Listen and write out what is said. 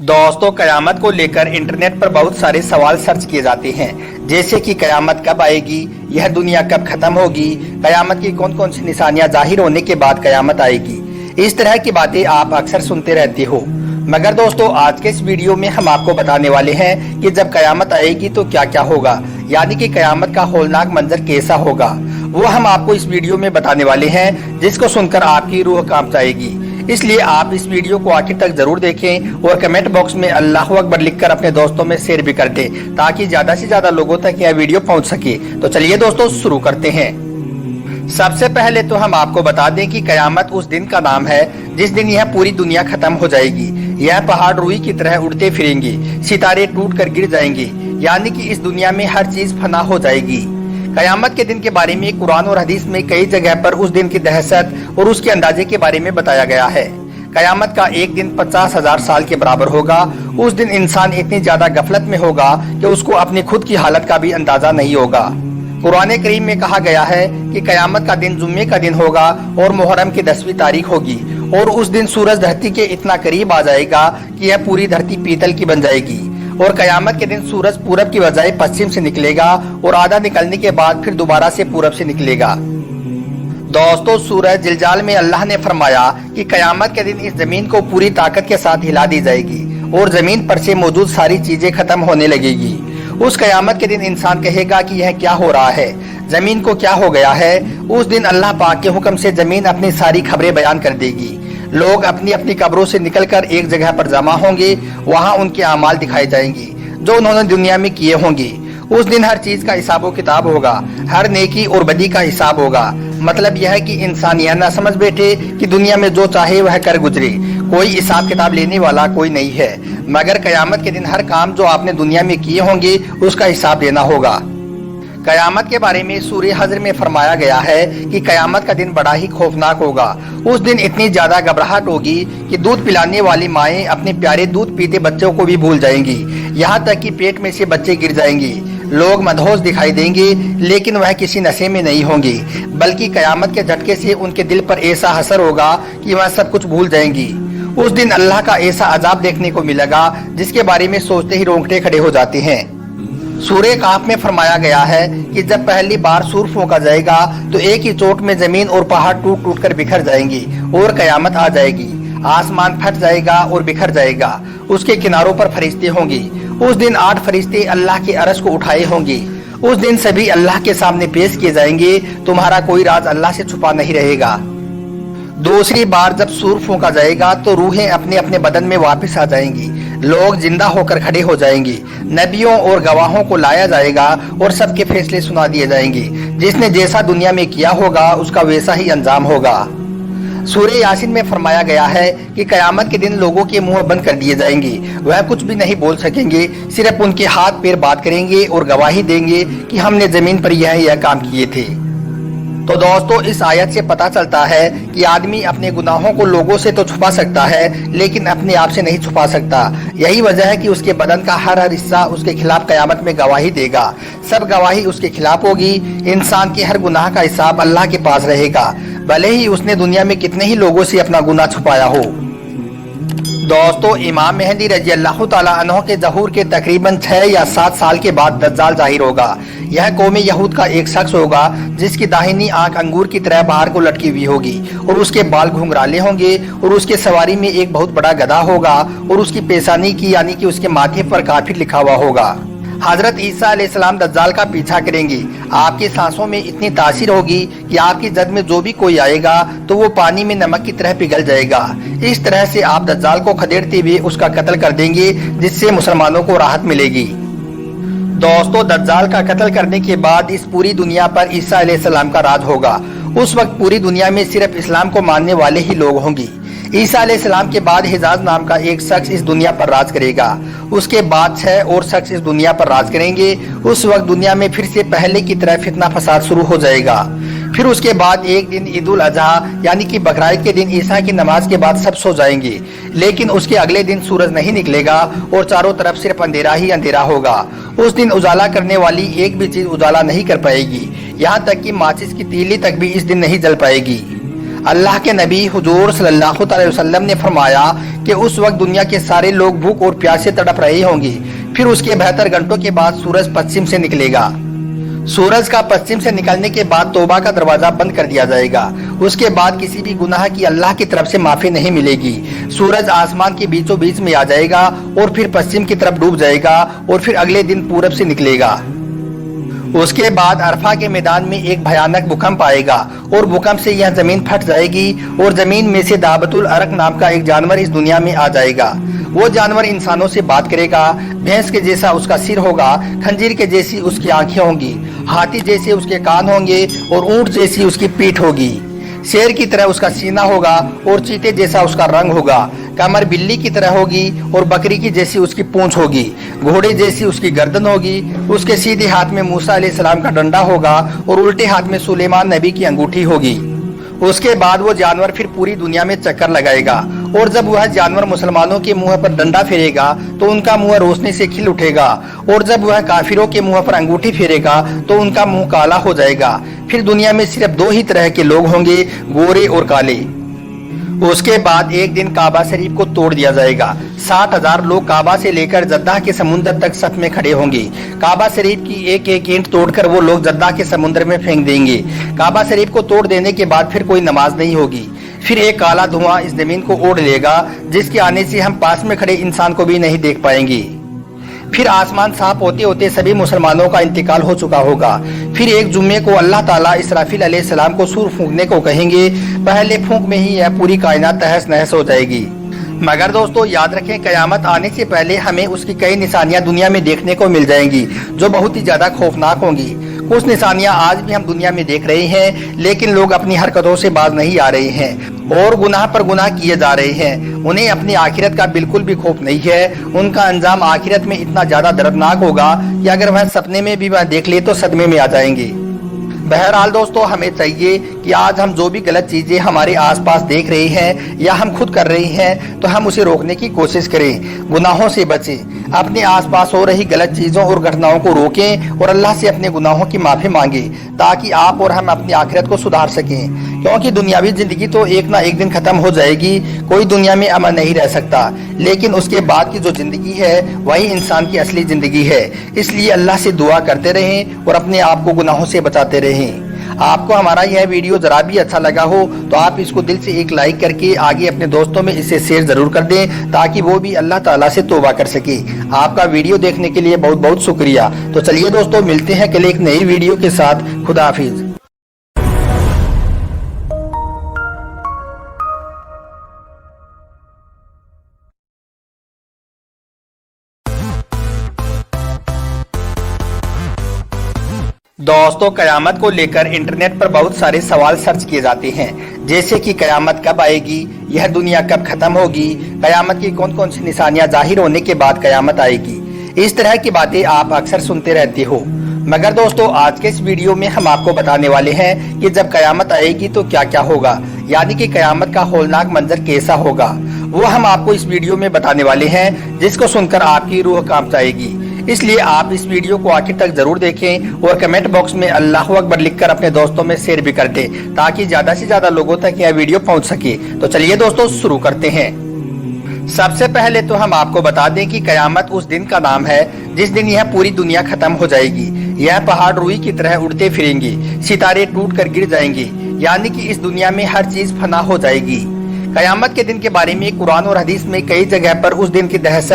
दोस्तों, कयामत को लेकर इंटरनेट पर बहुत सारे सवाल सर्च किए जाते हैं, जैसे कि कयामत कब आएगी, यह दुनिया कब खत्म होगी, कयामत की कौन कौन सी निशानियां जाहिर होने के बाद कयामत आएगी। इस तरह की बातें आप अक्सर सुनते रहते हो। मगर दोस्तों, आज के इस वीडियो में हम आपको बताने वाले हैं कि जब कयामत आएगी तो क्या क्या होगा, यानी कि कयामत का होलनाक मंजर कैसा होगा, वो हम आपको इस वीडियो में बताने वाले हैं, जिसको सुनकर आपकी रूह कांप जाएगी। इसलिए आप इस वीडियो को आखिर तक जरूर देखें और कमेंट बॉक्स में अल्लाहू अकबर लिखकर अपने दोस्तों में शेयर भी कर दें, ताकि ज्यादा से ज्यादा लोगों तक यह वीडियो पहुंच सके। तो चलिए दोस्तों, शुरू करते हैं। सबसे पहले तो हम आपको बता दें कि कयामत उस दिन का नाम है जिस दिन यह पूरी दुनिया खत्म हो जाएगी। यह पहाड़ रुई की तरह उड़ते फिरेंगे, सितारे टूट कर गिर जाएंगे, यानी कि इस दुनिया में हर चीज फना हो जाएगी। कयामत के दिन के बारे में कुरान और हदीस में कई जगह पर उस दिन की दहशत और उसके अंदाजे के बारे में बताया गया है। कयामत का एक दिन 50,000 साल के बराबर होगा। उस दिन इंसान इतनी ज्यादा गफलत में होगा कि उसको अपनी खुद की हालत का भी अंदाजा नहीं होगा। कुरान करीम में कहा गया है कि कयामत का दिन जुम्मे का दिन होगा और मुहर्रम की 10वीं तारीख होगी, और उस दिन सूरज धरती के इतना करीब आ जाएगा कि यह पूरी धरती पीतल की बन जाएगी। और कयामत के दिन सूरज पूरब की बजाय पश्चिम से निकलेगा और आधा निकलने के बाद फिर दोबारा से पूरब से निकलेगा। दोस्तों, सूरज जिलजाल में अल्लाह ने फरमाया कि कयामत के दिन इस जमीन को पूरी ताकत के साथ हिला दी जाएगी और जमीन पर से मौजूद सारी चीजें खत्म होने लगेगी। उस कयामत के दिन इंसान कहेगा कि यह क्या हो रहा है, जमीन को क्या हो गया है। उस दिन अल्लाह पाक के हुक्म से जमीन अपनी सारी खबरें बयान कर देगी। लोग अपनी अपनी कब्रों से निकलकर एक जगह पर जमा होंगे, वहां उनके अमाल दिखाए जाएंगे जो उन्होंने दुनिया में किए होंगे। उस दिन हर चीज का हिसाब किताब होगा, हर नेकी और बदी का हिसाब होगा। मतलब यह है कि इंसान यह ना समझ बैठे कि दुनिया में जो चाहे वह कर गुजरे, कोई हिसाब किताब लेने वाला कोई नहीं है। मगर कयामत के दिन हर काम जो आपने दुनिया में किए होंगे उसका हिसाब देना होगा। कयामत के बारे में सूरह हज्र में फरमाया गया है कि कयामत का दिन बड़ा ही खौफनाक होगा। उस दिन इतनी ज्यादा घबराहट होगी कि दूध पिलाने वाली माएं अपने प्यारे दूध पीते बच्चों को भी भूल जाएंगी, यहाँ तक कि पेट में से बच्चे गिर जाएंगे। लोग मदहोश दिखाई देंगे, लेकिन वह किसी नशे में नहीं होंगे, बल्कि कयामत के झटके से उनके दिल पर ऐसा असर होगा कि वह सब कुछ भूल जाएंगी। उस दिन अल्लाह का ऐसा अजाब देखने को मिलेगा जिसके बारे में सोचते ही रोंगटे खड़े हो जाते हैं। सूरह काफ में फरमाया गया है कि जब पहली बार सूर फूंका जाएगा तो एक ही चोट में जमीन और पहाड़ टूट टूट कर बिखर जाएंगी और कयामत आ जाएगी। आसमान फट जाएगा और बिखर जाएगा। उसके किनारों पर फरिश्ते होंगे। उस दिन 8 फरिश्ते अल्लाह के अरश को उठाए होंगे। उस दिन सभी अल्लाह के सामने पेश किए जाएंगे। तुम्हारा कोई राज अल्लाह से छुपा नहीं रहेगा। दूसरी बार जब सूर फूंका जाएगा तो रूहें अपने अपने बदन में वापस आ जाएंगी। लोग जिंदा होकर खड़े हो जाएंगे। नबियों और गवाहों को लाया जाएगा और सबके फैसले सुना दिए जाएंगे। जिसने जैसा दुनिया में किया होगा उसका वैसा ही अंजाम होगा। सूरह यासीन में फरमाया गया है कि कयामत के दिन लोगों के मुंह बंद कर दिए जाएंगे। वह कुछ भी नहीं बोल सकेंगे, सिर्फ उनके हाथ पैर बात करेंगे और गवाही देंगे कि हमने जमीन पर यह काम किए थे। तो दोस्तों, इस आयत से पता चलता है कि आदमी अपने गुनाहों को लोगों से तो छुपा सकता है, लेकिन अपने आप से नहीं छुपा सकता। यही वजह है कि उसके बदन का हर हिस्सा उसके खिलाफ कयामत में गवाही देगा। सब गवाही उसके खिलाफ होगी। इंसान के हर गुनाह का हिसाब अल्लाह के पास रहेगा, भले ही उसने दुनिया में कितने ही लोगों से अपना गुनाह छुपाया हो। दोस्तों, इमाम मेहदी रजी अल्लाह ताला अन्हु के ज़हूर के तकरीबन 6 या 7 साल के बाद दज्जाल जाहिर होगा। यह कौम यहूद का एक शख्स होगा जिसकी दाहिनी आंख अंगूर की तरह बाहर को लटकी हुई होगी और उसके बाल घुंघराले होंगे और उसके सवारी में एक बहुत बड़ा गधा होगा और उसकी पेशानी की यानी कि उसके माथे पर काफिर लिखा हुआ होगा। हजरत ईसा अलैहिस्सलाम दज्जाल का पीछा करेंगे। आपकी सांसों में इतनी तासीर होगी कि आपकी जद में जो भी कोई आएगा तो वो पानी में नमक की तरह पिघल जाएगा। इस तरह से आप दज्जाल को खदेड़ते हुए उसका कत्ल कर देंगे, जिससे मुसलमानों को राहत मिलेगी। दोस्तों, दज्जाल का कत्ल करने के बाद इस पूरी दुनिया पर ईसा अलैहिस्सलाम का राज होगा। उस वक्त पूरी दुनिया में सिर्फ इस्लाम को मानने वाले ही लोग होंगे। ईसा अलैहिस्सलाम के बाद हिजाज नाम का एक शख्स इस दुनिया पर राज करेगा। उसके बाद 6 और शख्स इस दुनिया पर राज करेंगे। उस वक्त दुनिया में फिर से पहले की तरह फितना फसाद शुरू हो जाएगा। फिर उसके बाद एक दिन ईद उल अजहा यानी कि बकरीद के दिन ईसा की नमाज के बाद सब सो जाएंगे, लेकिन उसके अगले दिन सूरज नहीं निकलेगा और चारों तरफ सिर्फ अंधेरा ही अंधेरा होगा। उस दिन उजाला करने वाली एक भी चीज उजाला नहीं कर पाएगी, यहाँ तक कि माचिस की तीली तक भी इस दिन नहीं जल पाएगी। अल्लाह के नबी हुजूर सल्लल्लाहु अलैहि वसल्लम ने फरमाया कि उस वक्त दुनिया के सारे लोग भूख और प्यास से तड़प रहे होंगे। फिर उसके 72 घंटों के बाद सूरज पश्चिम से निकलेगा। सूरज का पश्चिम से निकलने के बाद तौबा का दरवाजा बंद कर दिया जाएगा। उसके बाद किसी भी गुनाह की अल्लाह की तरफ से माफी नहीं मिलेगी। सूरज आसमान के बीचों बीच में आ जाएगा और फिर पश्चिम की तरफ डूब जाएगा और फिर अगले दिन पूरब से निकलेगा। उसके बाद अरफा के मैदान में एक भयानक भूकंप आएगा और भूकंप से यह जमीन फट जाएगी और जमीन में से दाबतुल अरक नाम का एक जानवर इस दुनिया में आ जाएगा। वो जानवर इंसानों से बात करेगा। भैंस के जैसा उसका सिर होगा, खंजीर के जैसी उसकी आंखें होंगी, हाथी जैसे उसके कान होंगे और ऊंट जैसी उसकी पीठ होगी। शेर की तरह उसका सीना होगा और चीते जैसा उसका रंग होगा। कमर बिल्ली की तरह होगी और बकरी की जैसी उसकी पूंछ होगी। घोड़े जैसी उसकी गर्दन होगी। उसके सीधे हाथ में मूसा अलैहिस्सलाम का डंडा होगा और उल्टे हाथ में सुलेमान नबी की अंगूठी होगी। उसके बाद वो जानवर फिर पूरी दुनिया में चक्कर लगाएगा और जब वह जानवर मुसलमानों के मुंह पर डंडा फेरेगा तो उनका मुंह रोशनी से खिल उठेगा और जब वह काफिरों के मुंह पर अंगूठी फेरेगा तो उनका मुंह काला हो जाएगा। फिर दुनिया में सिर्फ 2 ही तरह के लोग होंगे, गोरे और काले। उसके बाद एक दिन काबा शरीफ को तोड़ दिया जाएगा। 60,000 लोग काबा से लेकर जद्दाह के समुद्र तक सफ में खड़े होंगे। काबा शरीफ की एक एक ईंट तोड़कर वो लोग जद्दाह के समुद्र में फेंक देंगे। काबा शरीफ को तोड़ देने के बाद फिर कोई नमाज नहीं होगी। फिर एक काला धुआं इस जमीन को ओढ़ लेगा जिसके आने से हम पास में खड़े इंसान को भी नहीं देख पाएंगे। फिर आसमान साफ होते होते सभी मुसलमानों का इंतकाल हो चुका होगा। फिर एक जुम्मे को अल्लाह ताला इसराफिल अलैहिस्सलाम को सूर फूंकने को कहेंगे। पहले फूंक में ही यह पूरी कायनात तहस नहस हो जाएगी। मगर दोस्तों याद रखें, कयामत आने से पहले हमें उसकी कई निशानियां दुनिया में देखने को मिल जाएंगी जो बहुत ही ज्यादा खौफनाक होंगी। कुछ निशानियां आज भी हम दुनिया में देख रहे हैं, लेकिन लोग अपनी हरकतों से बाज नहीं आ रहे हैं और गुनाह पर गुनाह किए जा रहे हैं। उन्हें अपनी आखिरत का बिल्कुल भी खौफ नहीं है। उनका अंजाम आखिरत में इतना ज्यादा दर्दनाक होगा कि अगर वह सपने में भी वह देख ले तो सदमे में आ जाएंगे। बहरहाल दोस्तों, हमें चाहिए कि आज हम जो भी गलत चीजें हमारे आसपास देख रहे हैं या हम खुद कर रहे हैं तो हम उसे रोकने की कोशिश करें, गुनाहों से बचें, अपने आसपास हो रही गलत चीजों और घटनाओं को रोकें और अल्लाह से अपने गुनाहों की माफी मांगें ताकि आप और हम अपनी आखिरत को सुधार सकें। क्योंकि दुनियावी जिंदगी तो एक ना एक दिन खत्म हो जाएगी। कोई दुनिया में अमन नहीं रह सकता, लेकिन उसके बाद की जो जिंदगी है वही इंसान की असली जिंदगी है। इसलिए अल्लाह से दुआ करते रहें और अपने आप को गुनाहों से बचाते रहें। आपको हमारा यह वीडियो जरा भी अच्छा लगा हो तो आप इसको दिल से एक लाइक करके आगे अपने दोस्तों में इसे शेयर जरूर कर दें ताकि वो भी अल्लाह ताला से तौबा कर सके। आपका वीडियो देखने के लिए बहुत बहुत शुक्रिया। तो चलिए दोस्तों, मिलते हैं कल एक नई वीडियो के साथ। खुदा हाफिज। दोस्तों, कयामत को लेकर इंटरनेट पर बहुत सारे सवाल सर्च किए जाते हैं, जैसे कि कयामत कब आएगी, यह दुनिया कब खत्म होगी, कयामत की कौन कौन सी निशानियां जाहिर होने के बाद कयामत आएगी। इस तरह की बातें आप अक्सर सुनते रहते हो। मगर दोस्तों, आज के इस वीडियो में हम आपको बताने वाले हैं कि जब कयामत आएगी तो क्या क्या होगा, यानी कि कयामत का हौलनाक मंजर कैसा होगा, वो हम आपको इस वीडियो में बताने वाले हैं, जिसको सुनकर आपकी रूह कांप जाएगी। इसलिए आप इस वीडियो को आखिर तक जरूर देखें और कमेंट बॉक्स में अल्लाहु अकबर लिखकर अपने दोस्तों में शेयर भी कर दें ताकि ज्यादा से ज्यादा लोगों तक यह वीडियो पहुंच सके। तो चलिए दोस्तों, शुरू करते हैं। सबसे पहले तो हम आपको बता दें कि कयामत उस दिन का नाम है जिस दिन यह पूरी दुनिया खत्म हो जाएगी। यह पहाड़ रुई की तरह उड़ते फिरेंगे, सितारे टूट कर गिर जाएंगे, यानी कि इस दुनिया में हर चीज फना हो जाएगी। कयामत के दिन के बारे में कुरान और हदीस में कई जगह पर उस दिन की दहशत